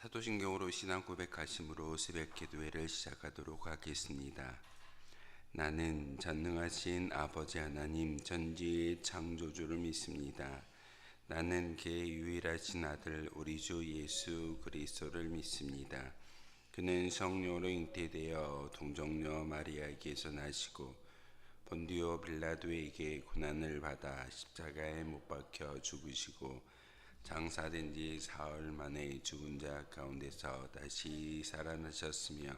사도신경으로 신앙 고백하심으로 새벽 기도회를 시작하도록 하겠습니다. 나는 전능하신 아버지 하나님 전지의 창조주를 믿습니다. 나는 그의 유일하신 아들 우리 주 예수 그리스도를 믿습니다. 그는 성령으로 잉태되어 동정녀 마리아에게서 나시고 본디오 빌라도에게 고난을 받아 십자가에 못 박혀 죽으시고 장사된 지 사흘 만에 죽은 자 가운데서 다시 살아나셨으며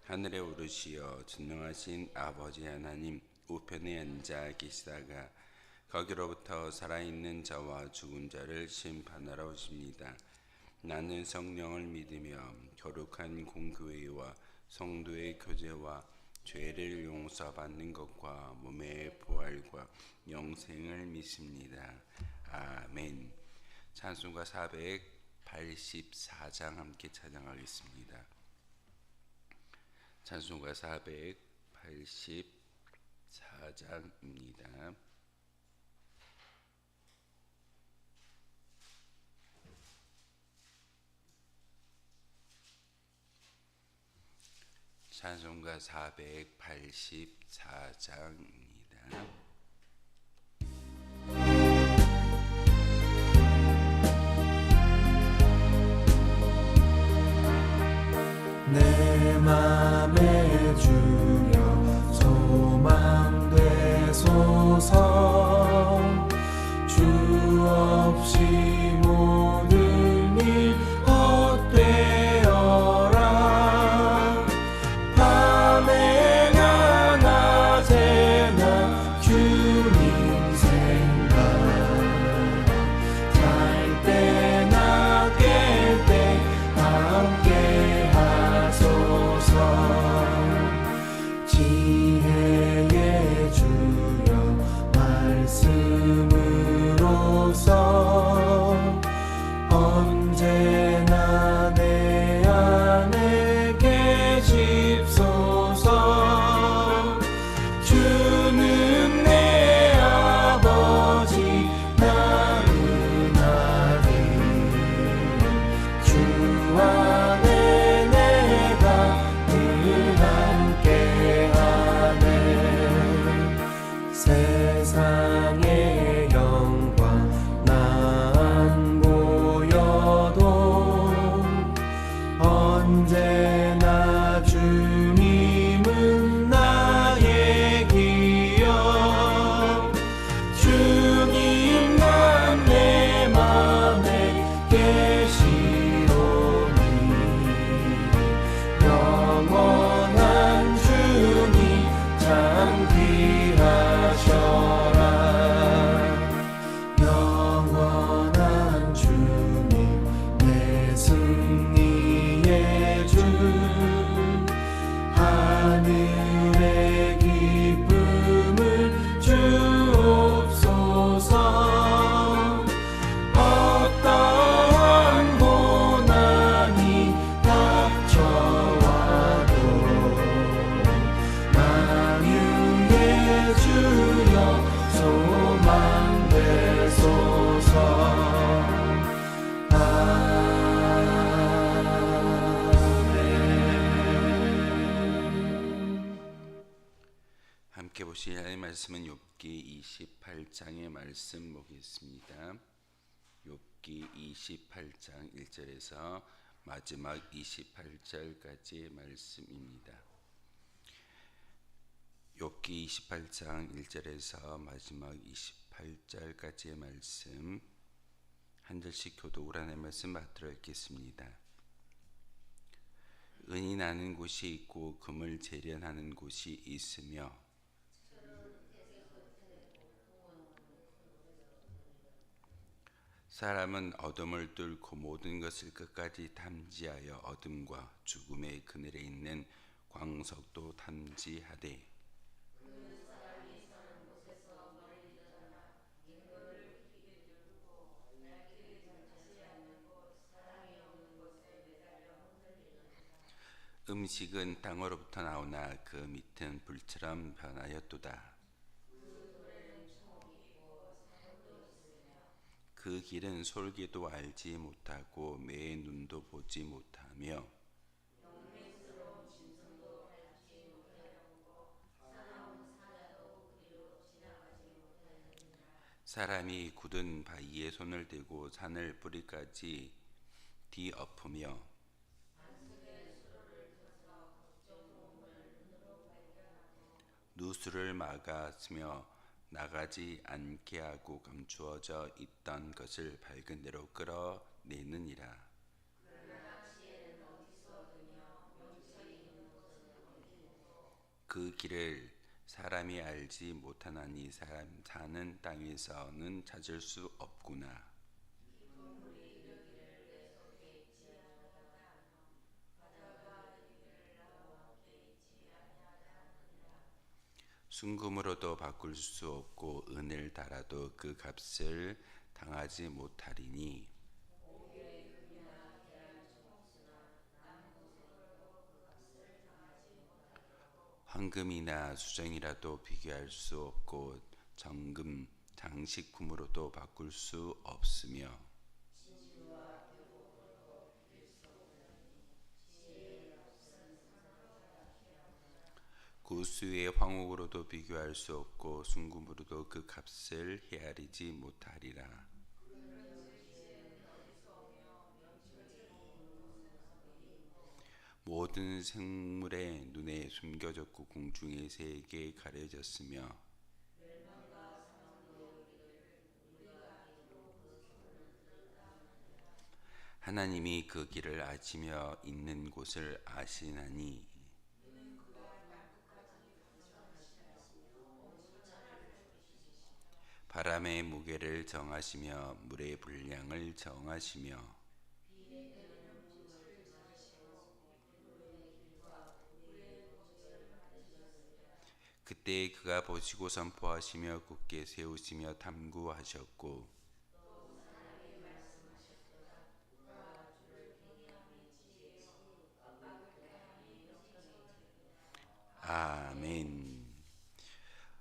하늘에 오르시어 전능하신 아버지 하나님 우편에 앉아 계시다가 거기로부터 살아있는 자와 죽은 자를 심판하러 오십니다. 나는 성령을 믿으며 거룩한 공교회와 성도의 교제와 죄를 용서받는 것과 몸의 부활과 영생을 믿습니다. 아멘. 찬송가 484장 함께 찬양하겠습니다. 찬송가 484장입니다. 찬송가 484장입니다. 내 맘에 주여 소망 되소서. 주 없이 모든 일 헛되어라. 밤에나 낮에나 주님 생각, 잘 때나 깰 때 함께 지혜의 주여 말씀으로써 언제나 내 안에 계십소서. 주는 내 아버지 나는 아들, 주 안에 내가 늘 함께하네. 세상의 영광 난 보여도 언제나 주님은 나의 기억. 주님만 내 맘에 계시오니 영원한 주님 참 귀하셔라. 영원한 주님 내 승리의 주, 하늘의 기쁨을 주옵소서. 어떠한 고난이 닥쳐와도 만유의 주여 소망 되소서. 함께 보실 하나님의 말씀은 욥기 28장의 말씀 보겠습니다. 욥기 28장 1절에서 마지막 28절까지의 말씀입니다. 욥기 28장 1절에서 마지막 28절까지의 말씀 한 절씩 교독을 하는 말씀 받들어 읽겠습니다. 은이 나는 곳이 있고 금을 재련하는 곳이 있으며 사람은 어둠을 뚫고 모든 것을 끝까지 탐지하여 어둠과 죽음의 그늘에 있는 광석도 탐지하되 음식은 땅으로부터 나오나 그 밑은 불처럼 변하였도다. 그 그 길은 솔개도 알지 못하고 매의 눈도 보지 못하며 사람이 굳은 바위에 손을 대고 산을 뿌리까지 뒤엎으며 누수를 막았으며 나가지 않게 하고 감추어져 있던 것을 밝은 데로 끌어내느니라. 그 길을 사람이 알지 못하나니 사람 사는 땅에서는 찾을 수 없구나. 순금으로도 바꿀 수 없고 은을 달아도 그 값을 당하지 못하리니 황금이나 수정이라도 비교할 수 없고 정금 장식품으로도 바꿀 수 없으며 구수의 황옥으로도 비교할 수 없고 순금으로도 그 값을 헤아리지 못하리라. 모든 생물의 눈에 숨겨졌고 공중의 새에게 가려졌으며 하나님이 그 길을 아시며 있는 곳을 아시나니 바람의 무게를 정하시며 물의 분량을 정하시며 그때 그가 보시고 선포하시며 굳게 세우시며 탐구하셨고 아멘.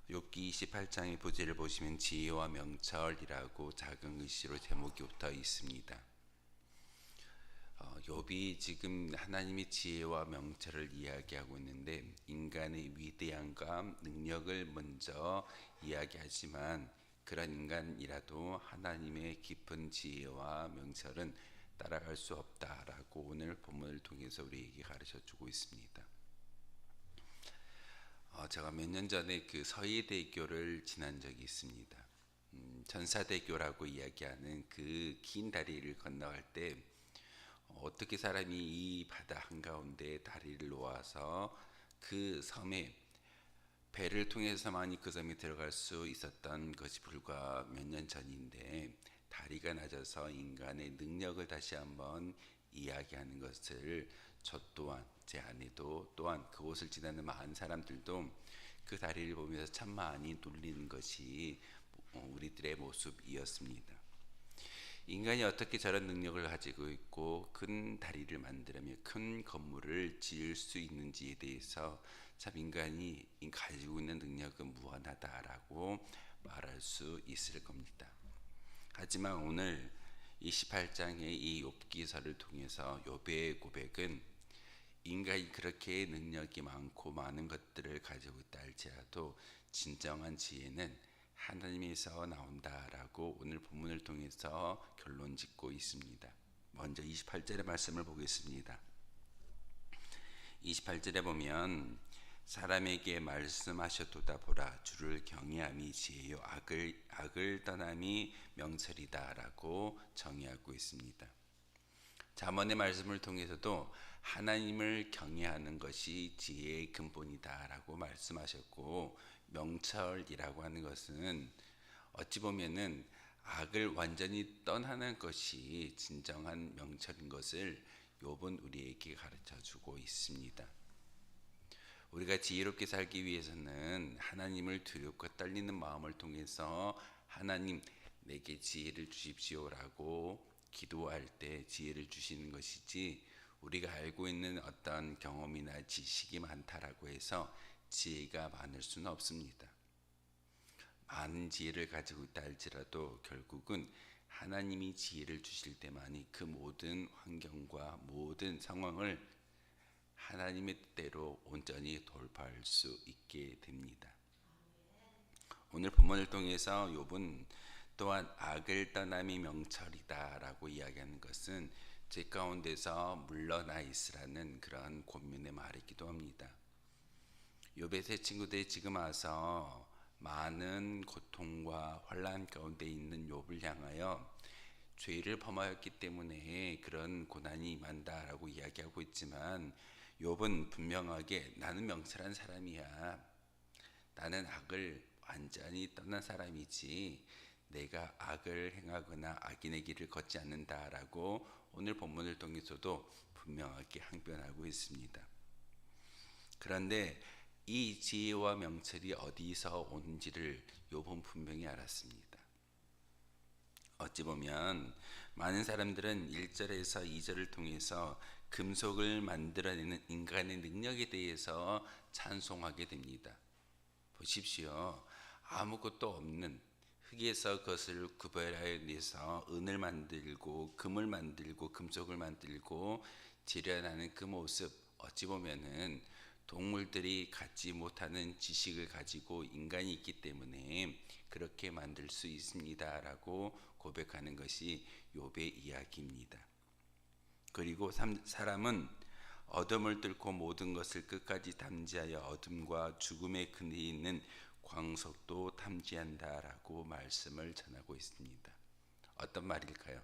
욥기 28장의 부제를 보시면 지혜와 명철이라고 작은 글씨로 제목이 붙어 있습니다. 욥이 지금 하나님의 지혜와 명철을 이야기하고 있는데 인간의 위대함과 능력을 먼저 이야기하지만 그런 인간이라도 하나님의 깊은 지혜와 명철은 따라갈 수 없다라고 오늘 본문을 통해서 우리에게 가르쳐주고 있습니다. 제가 몇 년 전에 그 서해대교를 지난 적이 있습니다. 전사대교라고 이야기하는 그 긴 다리를 건너갈 때 어떻게 사람이 이 바다 한가운데 다리를 놓아서 그 섬에 배를 통해서만이 그 섬에 들어갈 수 있었던 것이 불과 몇 년 전인데 다리가 낮아서 인간의 능력을 다시 한번 이야기하는 것을 저 또한 제 아내도 또한 그곳을 지나는 많은 사람들도 그 다리를 보면서 참 많이 놀리는 것이 우리들의 모습이었습니다. 인간이 어떻게 저런 능력을 가지고 있고 큰 다리를 만들며 큰 건물을 지을 수 있는지에 대해서 참 인간이 가지고 있는 능력은 무한하다라고 말할 수 있을 겁니다. 하지만 오늘 28장의 이 욥기서를 통해서 욥의 고백은 인간이 그렇게 능력이 많고 많은 것들을 가지고 있다 할지라도 진정한 지혜는 하나님에서 나온다라고 오늘 본문을 통해서 결론 짓고 있습니다. 먼저 28절의 말씀을 보겠습니다. 28절에 보면 사람에게 말씀하셨도다 보라 주를 경외함이 지혜요 악을 떠남이 명철이다라고 정의하고 있습니다. 잠언의 말씀을 통해서도 하나님을 경외하는 것이 지혜의 근본이다라고 말씀하셨고 명철이라고 하는 것은 어찌 보면은 악을 완전히 떠나는 것이 진정한 명철인 것을 욥은 우리에게 가르쳐주고 있습니다. 우리가 지혜롭게 살기 위해서는 하나님을 두렵고 떨리는 마음을 통해서 하나님 내게 지혜를 주십시오라고 기도할 때 지혜를 주시는 것이지 우리가 알고 있는 어떤 경험이나 지식이 많다라고 해서 지혜가 많을 수는 없습니다. 많은 지혜를 가지고 있다 할지라도 결국은 하나님이 지혜를 주실 때만이 그 모든 환경과 모든 상황을 하나님의 뜻대로 온전히 돌파할 수 있게 됩니다. 오늘 본문을 통해서 욥은 또한 악을 떠남이 명철이다라고 이야기하는 것은 제 가운데서 물러나 있으라는 그런 권면의 말이기도 합니다. 욥의 세 친구들이 지금 와서 많은 고통과 환난 가운데 있는 욥을 향하여 죄를 범하였기 때문에 그런 고난이 임한다라고 이야기하고 있지만 욥은 분명하게 나는 명철한 사람이야. 나는 악을 완전히 떠난 사람이지 내가 악을 행하거나 악인의 길을 걷지 않는다라고 오늘 본문을 통해서도 분명하게 항변하고 있습니다. 그런데 이 지혜와 명철이 어디서 오는지를 욥은 분명히 알았습니다. 어찌 보면 많은 사람들은 1절에서 2절을 통해서 금속을 만들어내는 인간의 능력에 대해서 찬송하게 됩니다. 보십시오. 아무것도 없는 흙에서 그것을 구별해내서 은을 만들고 금을 만들고 금속을 만들고 재련하는 그 모습, 어찌 보면은 동물들이 갖지 못하는 지식을 가지고 인간이 있기 때문에 그렇게 만들 수 있습니다라고 고백하는 것이 욥의 이야기입니다. 그리고 사람은 어둠을 뚫고 모든 것을 끝까지 탐지하여 어둠과 죽음의 그늘에 있는 광석도 탐지한다라고 말씀을 전하고 있습니다. 어떤 말일까요?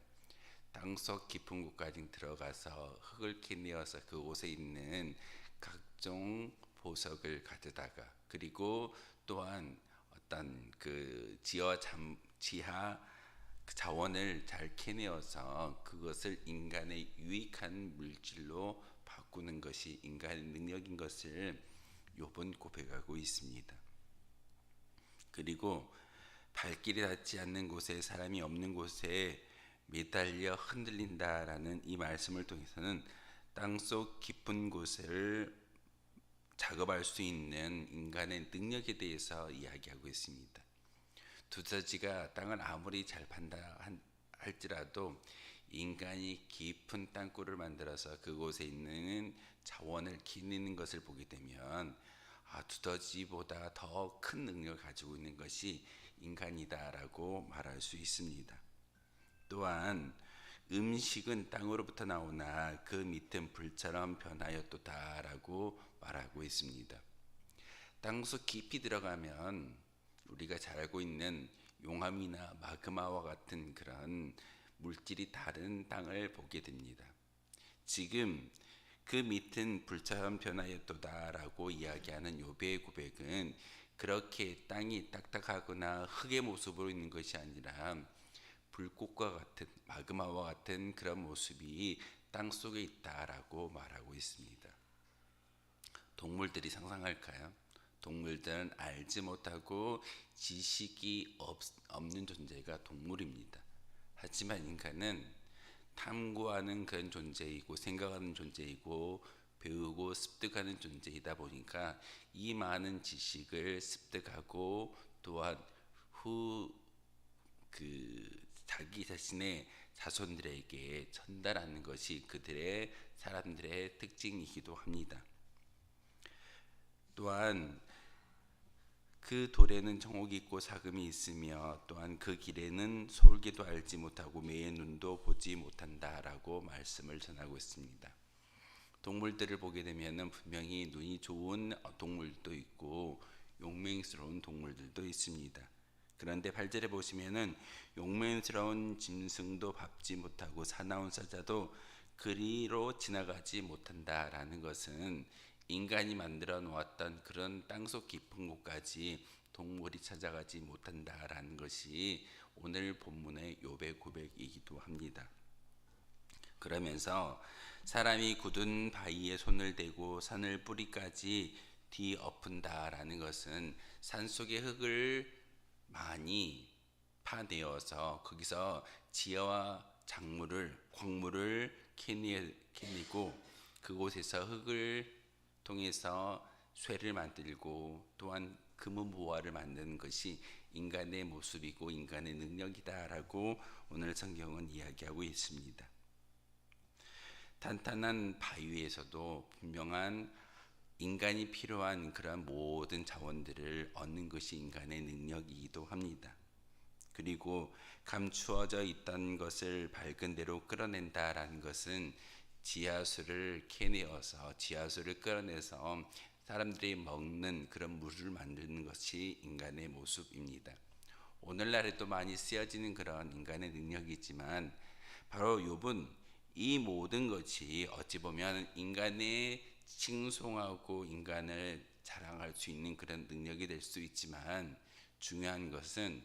땅속 깊은 곳까지 들어가서 흙을 캐내어서 그곳에 있는 각종 보석을 가져다가 그리고 또한 어떤 그 지하 자원을 잘 캐내어서 그것을 인간의 유익한 물질로 바꾸는 것이 인간의 능력인 것을 욥은 고백하고 있습니다. 그리고 발길이 닿지 않는 곳에 사람이 없는 곳에 매달려 흔들린다라는 이 말씀을 통해서는 땅속 깊은 곳을 작업할 수 있는 인간의 능력에 대해서 이야기하고 있습니다. 두더지가 땅을 아무리 잘 판다 할지라도 인간이 깊은 땅굴을 만들어서 그곳에 있는 자원을 캐내는 것을 보게 되면 두더지보다 더 큰 능력을 가지고 있는 것이 인간이다라고 말할 수 있습니다. 또한 음식은 땅으로부터 나오나 그 밑은 불처럼 변하였도다라고 말하고 있습니다. 땅속 깊이 들어가면 우리가 잘 알고 있는 용암이나 마그마와 같은 그런 물질이 다른 땅을 보게 됩니다. 지금 그 밑은 불처럼 변하였도다라고 이야기하는 욥의 고백은 그렇게 땅이 딱딱하거나 흙의 모습으로 있는 것이 아니라 불꽃과 같은 마그마와 같은 그런 모습이 땅 속에 있다라고 말하고 있습니다. 동물들이 상상할까요? 동물들은 알지 못하고 지식이 없는 존재가 동물입니다. 하지만 인간은 탐구하는 그런 존재이고 생각하는 존재이고 배우고 습득하는 존재이다 보니까 이 많은 지식을 습득하고 또한 자기 자신의 자손들에게 전달하는 것이 그들의 사람들의 특징이기도 합니다. 또한 그 돌에는 정옥이 있고 사금이 있으며 또한 그 길에는 솔개도 알지 못하고 매의 눈도 보지 못한다라고 말씀을 전하고 있습니다. 동물들을 보게 되면 분명히 눈이 좋은 동물도 있고 용맹스러운 동물들도 있습니다. 그런데 8절에 보시면은 용맹스러운 짐승도 밟지 못하고 사나운 사자도 그리로 지나가지 못한다라는 것은 인간이 만들어 놓았던 그런 땅속 깊은 곳까지 동물이 찾아가지 못한다라는 것이 오늘 본문의 욥의 고백이기도 합니다. 그러면서 사람이 굳은 바위에 손을 대고 산을 뿌리까지 뒤엎은다라는 것은 산속의 흙을 많이 파내어서 거기서 지하와 광물을 캐내고 그곳에서 흙을 통해서 쇠를 만들고 또한 금은보화를 만드는 것이 인간의 모습이고 인간의 능력이다라고 오늘 성경은 이야기하고 있습니다. 탄탄한 바위에서도 분명한 인간이 필요한 그런 모든 자원들을 얻는 것이 인간의 능력이기도 합니다. 그리고 감추어져 있던 것을 밝은 대로 끌어낸다라는 것은 지하수를 캐내어서 지하수를 끌어내서 사람들이 먹는 그런 물을 만드는 것이 인간의 모습입니다. 오늘날에도 많이 쓰여지는 그런 인간의 능력이지만 바로 욥은 이 모든 것이 어찌 보면 인간의 칭송하고 인간을 자랑할 수 있는 그런 능력이 될 수 있지만 중요한 것은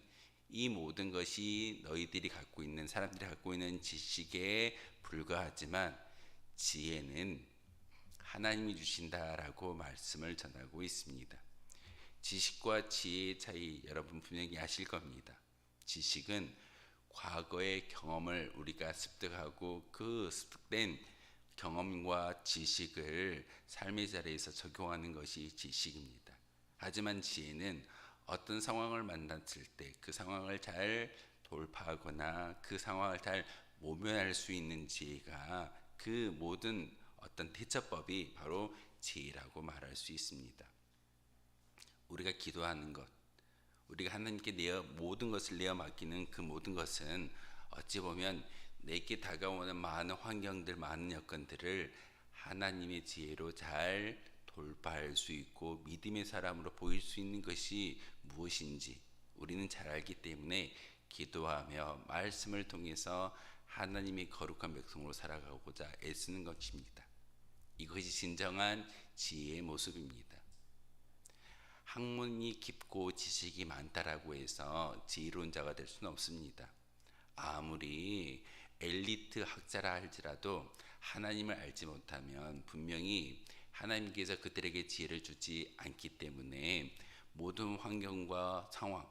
이 모든 것이 너희들이 갖고 있는 사람들이 갖고 있는 지식에 불과하지만 지혜는 하나님이 주신다라고 말씀을 전하고 있습니다. 지식과 지혜의 차이 여러분 분명히 아실 겁니다. 지식은 과거의 경험을 우리가 습득하고 그 습득된 경험과 지식을 삶의 자리에서 적용하는 것이 지식입니다. 하지만 지혜는 어떤 상황을 만났을 때 그 상황을 잘 돌파하거나 그 상황을 잘 모면할 수 있는 지혜가 그 모든 어떤 대처법이 바로 지혜라고 말할 수 있습니다. 우리가 기도하는 것, 우리가 하나님께 모든 것을 내어 맡기는 그 모든 것은 어찌 보면 내게 다가오는 많은 환경들, 많은 여건들을 하나님의 지혜로 잘 돌파할 수 있고 믿음의 사람으로 보일 수 있는 것이 무엇인지 우리는 잘 알기 때문에 기도하며 말씀을 통해서 하나님의 거룩한 백성으로 살아가고자 애쓰는 것입니다. 이것이 진정한 지혜의 모습입니다. 학문이 깊고 지식이 많다라고 해서 지혜로운 자가 될 수는 없습니다. 아무리 엘리트 학자라 할지라도 하나님을 알지 못하면 분명히 하나님께서 그들에게 지혜를 주지 않기 때문에 모든 환경과 상황,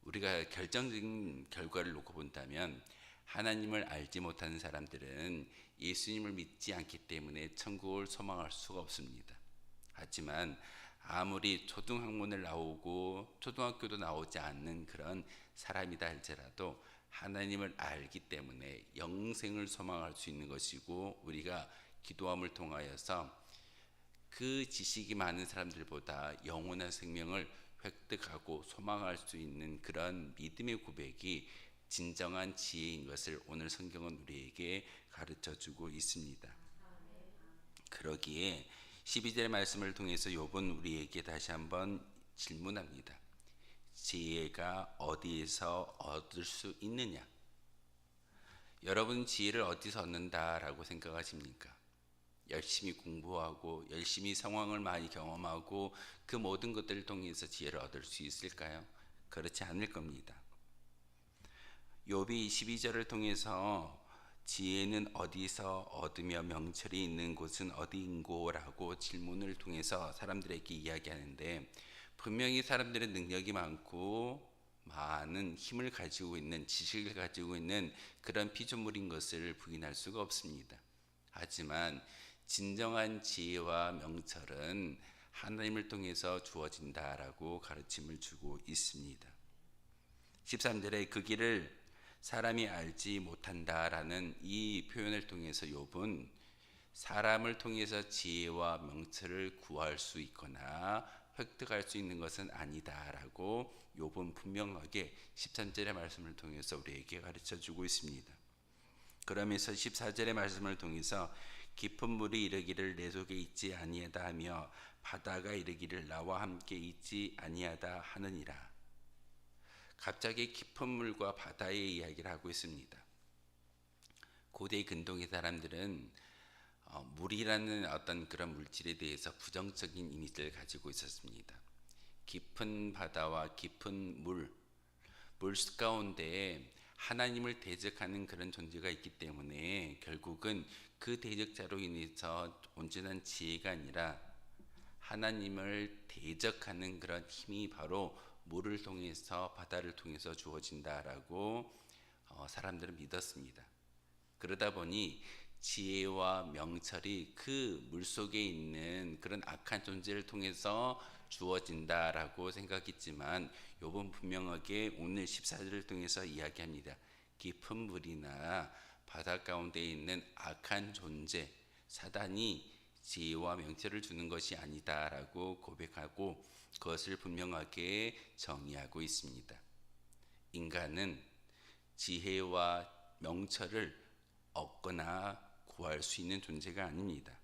우리가 결정적인 결과를 놓고 본다면 하나님을 알지 못하는 사람들은 예수님을 믿지 않기 때문에 천국을 소망할 수가 없습니다. 하지만 아무리 초등학문을 나오고 초등학교도 나오지 않는 그런 사람이다 할지라도 하나님을 알기 때문에 영생을 소망할 수 있는 것이고 우리가 기도함을 통하여서 그 지식이 많은 사람들보다 영원한 생명을 획득하고 소망할 수 있는 그런 믿음의 고백이 진정한 지혜인 것을 오늘 성경은 우리에게 가르쳐주고 있습니다. 그러기에 12절의 말씀을 통해서 욥은 우리에게 다시 한번 질문합니다. 지혜가 어디에서 얻을 수 있느냐? 여러분 지혜를 어디서 얻는다라고 생각하십니까? 열심히 공부하고 열심히 상황을 많이 경험하고 그 모든 것들을 통해서 지혜를 얻을 수 있을까요? 그렇지 않을 겁니다. 욥이 12절을 통해서 지혜는 어디서 얻으며 명철이 있는 곳은 어디인고라고 질문을 통해서 사람들에게 이야기하는데 분명히 사람들은 능력이 많고 많은 힘을 가지고 있는 지식을 가지고 있는 그런 피조물인 것을 부인할 수가 없습니다. 하지만 진정한 지혜와 명철은 하나님을 통해서 주어진다라고 가르침을 주고 있습니다. 13절에 그 길을 사람이 알지 못한다라는 이 표현을 통해서 욥은 사람을 통해서 지혜와 명철을 구할 수 있거나 획득할 수 있는 것은 아니다라고 욥은 분명하게 13절의 말씀을 통해서 우리에게 가르쳐주고 있습니다. 그러면서 14절의 말씀을 통해서 깊은 물이 이르기를 내 속에 있지 아니하다 하며 바다가 이르기를 나와 함께 있지 아니하다 하느니라. 갑자기 깊은 물과 바다의 이야기를 하고 있습니다. 고대 근동의 사람들은 물이라는 어떤 그런 물질에 대해서 부정적인 이미지를 가지고 있었습니다. 깊은 바다와 깊은 물 가운데 하나님을 대적하는 그런 존재가 있기 때문에 결국은 그 대적자로 인해서 온전한 지혜가 아니라 하나님을 대적하는 그런 힘이 바로 물을 통해서 바다를 통해서 주어진다라고 사람들은 믿었습니다. 그러다 보니 지혜와 명철이 그 물속에 있는 그런 악한 존재를 통해서 주어진다라고 생각했지만 욥은 분명하게 오늘 14절을 통해서 이야기합니다. 깊은 물이나 바다 가운데 있는 악한 존재 사단이 지혜와 명철을 주는 것이 아니다라고 고백하고 그것을 분명하게 정의하고 있습니다. 인간은 지혜와 명철을 얻거나 구할 수 있는 존재가 아닙니다.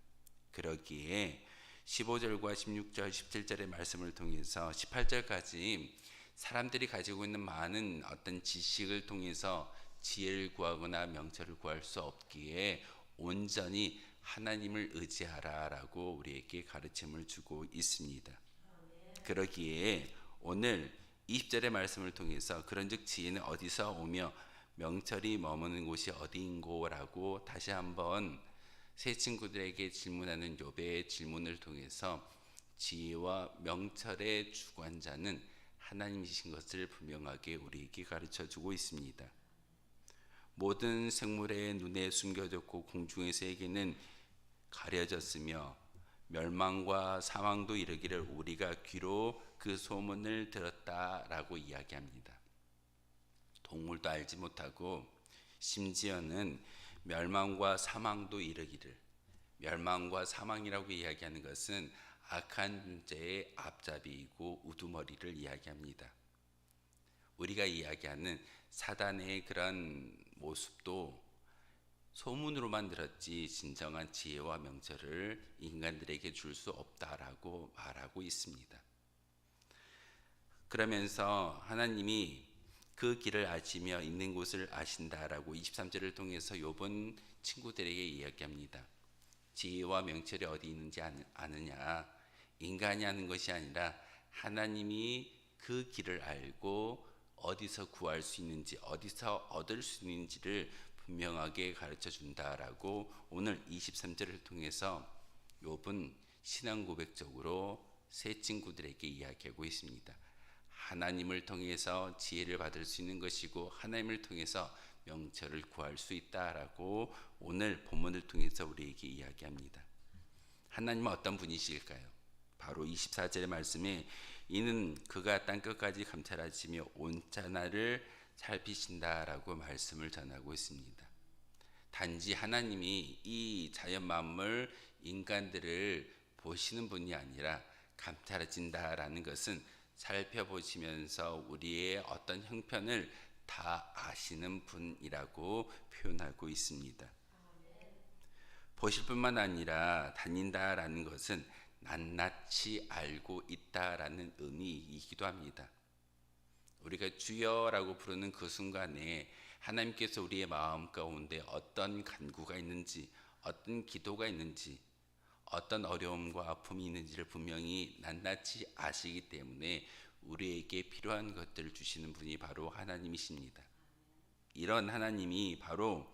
그러기에 15절과 16절, 17절의 말씀을 통해서 18절까지 사람들이 가지고 있는 많은 어떤 지식을 통해서 지혜를 구하거나 명철을 구할 수 없기에 온전히 하나님을 의지하라라고 우리에게 가르침을 주고 있습니다. 그러기에 오늘 20절의 말씀을 통해서 그런즉 지혜는 어디서 오며 명철이 머무는 곳이 어디인고라고 다시 한번 세 친구들에게 질문하는 욥의 질문을 통해서 지혜와 명철의 주관자는 하나님이신 것을 분명하게 우리에게 가르쳐 주고 있습니다. 모든 생물의 눈에 숨겨졌고 공중의 세계는 가려졌으며 멸망과 사망도 이르기를 우리가 귀로 그 소문을 들었다라고 이야기합니다. 동물도 알지 못하고 심지어는 멸망과 사망도 이르기를, 멸망과 사망이라고 이야기하는 것은 악한 존재의 앞잡이이고 우두머리를 이야기합니다. 우리가 이야기하는 사단의 그런 모습도 소문으로만 들었지 진정한 지혜와 명철을 인간들에게 줄 수 없다라고 말하고 있습니다. 그러면서 하나님이 그 길을 아시며 있는 곳을 아신다라고 23절을 통해서 욥은 친구들에게 이야기합니다. 지혜와 명철이 어디 있는지 아느냐? 인간이 아는 것이 아니라 하나님이 그 길을 알고 어디서 구할 수 있는지, 어디서 얻을 수 있는지를 분명하게 가르쳐 준다라고 오늘 23절을 통해서 욥은 신앙 고백적으로 세 친구들에게 이야기하고 있습니다. 하나님을 통해서 지혜를 받을 수 있는 것이고 하나님을 통해서 명철을 구할 수 있다라고 오늘 본문을 통해서 우리에게 이야기합니다. 하나님은 어떤 분이실까요? 바로 24절의 말씀에 이는 그가 땅끝까지 감찰하시며 온천하를 살피신다라고 말씀을 전하고 있습니다. 단지 하나님이 이 자연 만물 인간들을 보시는 분이 아니라 감찰하신다라는 것은 살펴보시면서 우리의 어떤 형편을 다 아시는 분이라고 표현하고 있습니다. 보실 뿐만 아니라 다닌다라는 것은 낱낱이 알고 있다라는 의미이기도 합니다. 우리가 주여라고 부르는 그 순간에 하나님께서 우리의 마음 가운데 어떤 간구가 있는지, 어떤 기도가 있는지, 어떤 어려움과 아픔이 있는지를 분명히 낱낱이 아시기 때문에 우리에게 필요한 것들을 주시는 분이 바로 하나님이십니다. 이런 하나님이 바로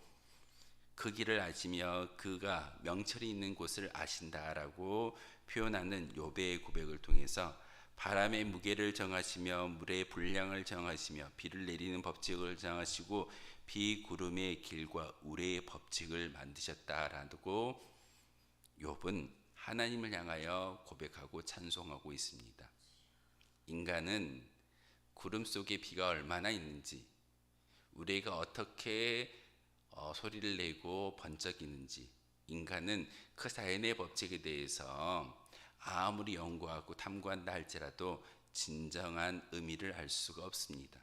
그 길을 아시며 그가 명철이 있는 곳을 아신다라고 표현하는 욥의 고백을 통해서 바람의 무게를 정하시며 물의 분량을 정하시며 비를 내리는 법칙을 정하시고 비구름의 길과 우레의 법칙을 만드셨다라고 욥은 하나님을 향하여 고백하고 찬송하고 있습니다. 인간은 구름 속에 비가 얼마나 있는지, 우레가 어떻게 소리를 내고 번쩍이는지, 인간은 그 자연의 법칙에 대해서 아무리 연구하고 탐구한다 할지라도 진정한 의미를 알 수가 없습니다.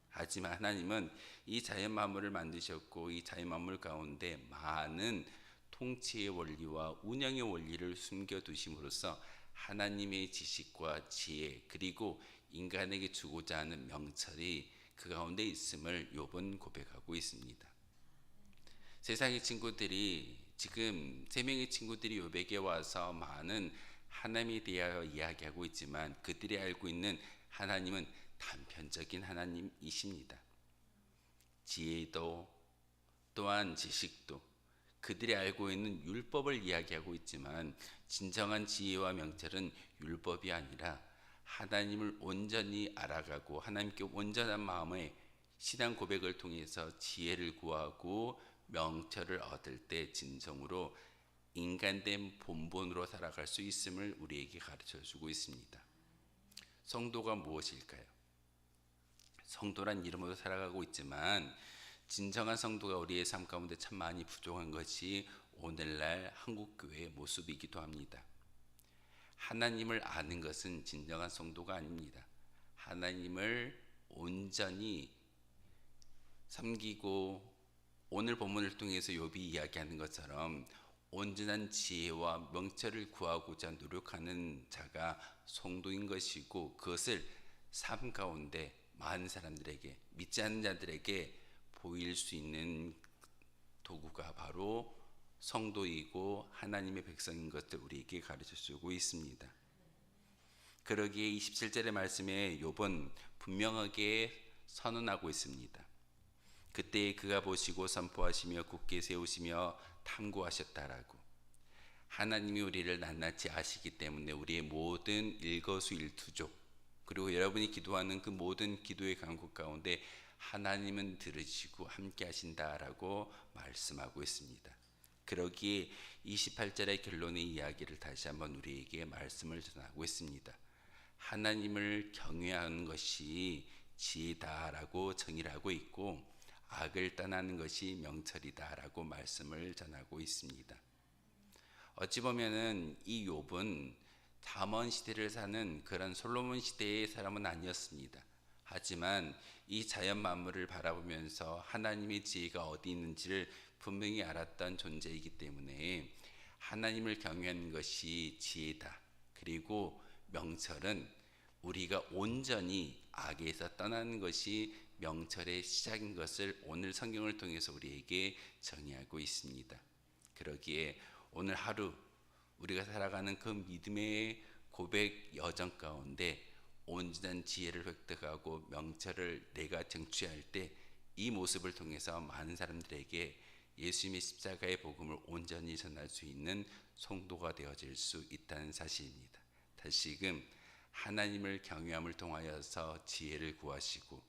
하지만 하나님은 이 자연 만물을 만드셨고 이 자연 만물 가운데 많은 통치의 원리와 운영의 원리를 숨겨두심으로써 하나님의 지식과 지혜 그리고 인간에게 주고자 하는 명철이 그 가운데 있음을 욥은 고백하고 있습니다. 세상의 친구들이 지금 세 명의 친구들이 욥에게 와서 많은 하나님에 대하여 이야기하고 있지만 그들이 알고 있는 하나님은 단편적인 하나님이십니다. 지혜도 또한 지식도 그들이 알고 있는 율법을 이야기하고 있지만 진정한 지혜와 명철은 율법이 아니라 하나님을 온전히 알아가고 하나님께 온전한 마음의 신앙 고백을 통해서 지혜를 구하고 명철을 얻을 때 진정으로 인간된 본본으로 살아갈 수 있음을 우리에게 가르쳐주고 있습니다. 성도가 무엇일까요? 성도란 이름으로 살아가고 있지만 진정한 성도가 우리의 삶 가운데 참 많이 부족한 것이 오늘날 한국교회의 모습이기도 합니다. 하나님을 아는 것은 진정한 성도가 아닙니다. 하나님을 온전히 섬기고 오늘 본문을 통해서 욥이 이야기하는 것처럼 온전한 지혜와 명철을 구하고자 노력하는 자가 성도인 것이고, 그것을 삶 가운데 많은 사람들에게, 믿지 않는 자들에게 보일 수 있는 도구가 바로 성도이고 하나님의 백성인 것을 우리에게 가르쳐주고 있습니다. 그러기에 27절의 말씀에 욥은 분명하게 선언하고 있습니다. 그때 그가 보시고 선포하시며 굳게 세우시며 탐구하셨다라고. 하나님이 우리를 낱낱이 아시기 때문에 우리의 모든 일거수일투족, 그리고 여러분이 기도하는 그 모든 기도의 간구 가운데 하나님은 들으시고 함께 하신다라고 말씀하고 있습니다. 그러기에 28절의 결론의 이야기를 다시 한번 우리에게 말씀을 전하고 있습니다. 하나님을 경외하는 것이 지혜다라고 정의를 하고 있고, 악을 떠나는 것이 명철이다라고 말씀을 전하고 있습니다. 어찌 보면은 이 욥은 잠언 시대를 사는 그런 솔로몬 시대의 사람은 아니었습니다. 하지만 이 자연 만물을 바라보면서 하나님의 지혜가 어디 있는지를 분명히 알았던 존재이기 때문에 하나님을 경외하는 것이 지혜다. 그리고 명철은 우리가 온전히 악에서 떠나는 것이 명철의 시작인 것을 오늘 성경을 통해서 우리에게 정의하고 있습니다. 그러기에 오늘 하루 우리가 살아가는 그 믿음의 고백 여정 가운데 온전한 지혜를 획득하고 명철을 내가 쟁취할 때 이 모습을 통해서 많은 사람들에게 예수님의 십자가의 복음을 온전히 전할 수 있는 성도가 되어질 수 있다는 사실입니다. 다시금 하나님을 경외함을 통하여서 지혜를 구하시고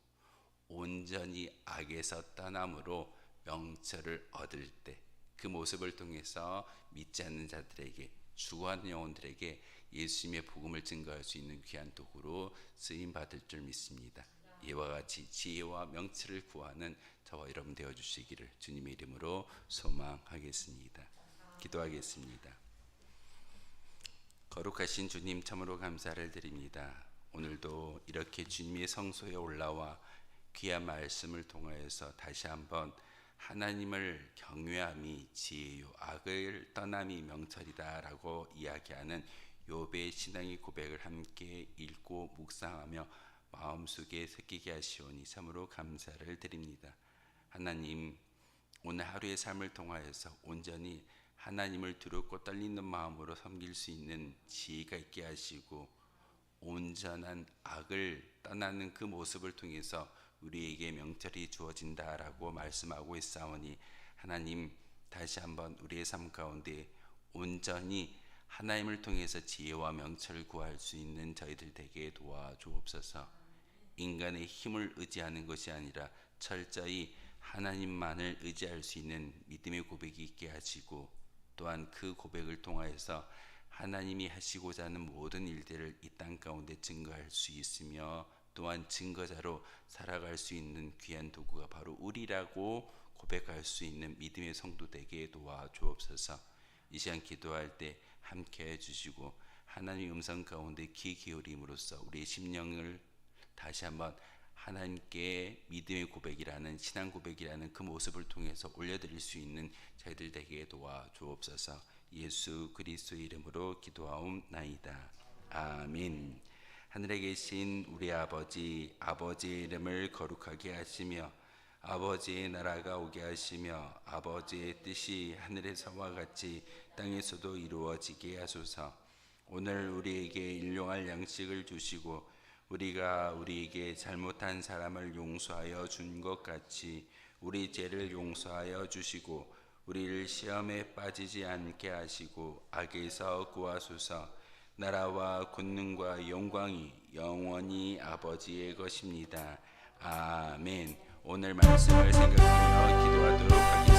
온전히 악에서 떠남으로 명철을 얻을 때 그 모습을 통해서 믿지 않는 자들에게, 죽어가는 영혼들에게 예수님의 복음을 증거할 수 있는 귀한 도구로 쓰임 받을 줄 믿습니다. 이와 같이 지혜와 명철을 구하는 저와 여러분 되어 주시기를 주님의 이름으로 소망하겠습니다. 기도하겠습니다. 거룩하신 주님, 참으로 감사를 드립니다. 오늘도 이렇게 주님의 성소에 올라와 귀한 말씀을 통하여서 다시 한번 하나님을 경외함이 지혜요 악을 떠남이 명철이다라고 이야기하는 욥의 신앙의 고백을 함께 읽고 묵상하며 마음속에 새기게 하시오니 참으로 감사를 드립니다. 하나님, 오늘 하루의 삶을 통하여서 온전히 하나님을 두렵고 떨리는 마음으로 섬길 수 있는 지혜가 있게 하시고 온전한 악을 떠나는 그 모습을 통해서 우리에게 명철이 주어진다라고 말씀하고 있사오니 하나님, 다시 한번 우리의 삶 가운데 온전히 하나님을 통해서 지혜와 명철을 구할 수 있는 저희들 되게 도와주옵소서. 인간의 힘을 의지하는 것이 아니라 철저히 하나님만을 의지할 수 있는 믿음의 고백이 있게 하시고, 또한 그 고백을 통하여서 하나님이 하시고자 하는 모든 일들을 이 땅 가운데 증거할 수 있으며, 또한 증거자로 살아갈 수 있는 귀한 도구가 바로 우리라고 고백할 수 있는 믿음의 성도 되게 도와주옵소서. 이 시간 기도할 때 함께 해주시고 하나님의 음성 가운데 귀 기울임으로써 우리의 심령을 다시 한번 하나님께 믿음의 고백이라는, 신앙 고백이라는 그 모습을 통해서 올려드릴 수 있는 저희들 되게 도와주옵소서. 예수 그리스도의 이름으로 기도하옵나이다. 아멘. 하늘에 계신 우리 아버지, 아버지의 이름을 거룩하게 하시며 아버지의 나라가 오게 하시며 아버지의 뜻이 하늘에서와 같이 땅에서도 이루어지게 하소서. 오늘 우리에게 일용할 양식을 주시고 우리가 우리에게 잘못한 사람을 용서하여 준 것 같이 우리 죄를 용서하여 주시고 우리를 시험에 빠지지 않게 하시고 악에서 구하소서. 나라와 권능과 영광이 영원히 아버지의 것입니다. 아멘. 오늘 말씀을 생각하며 기도하도록 하겠습니다.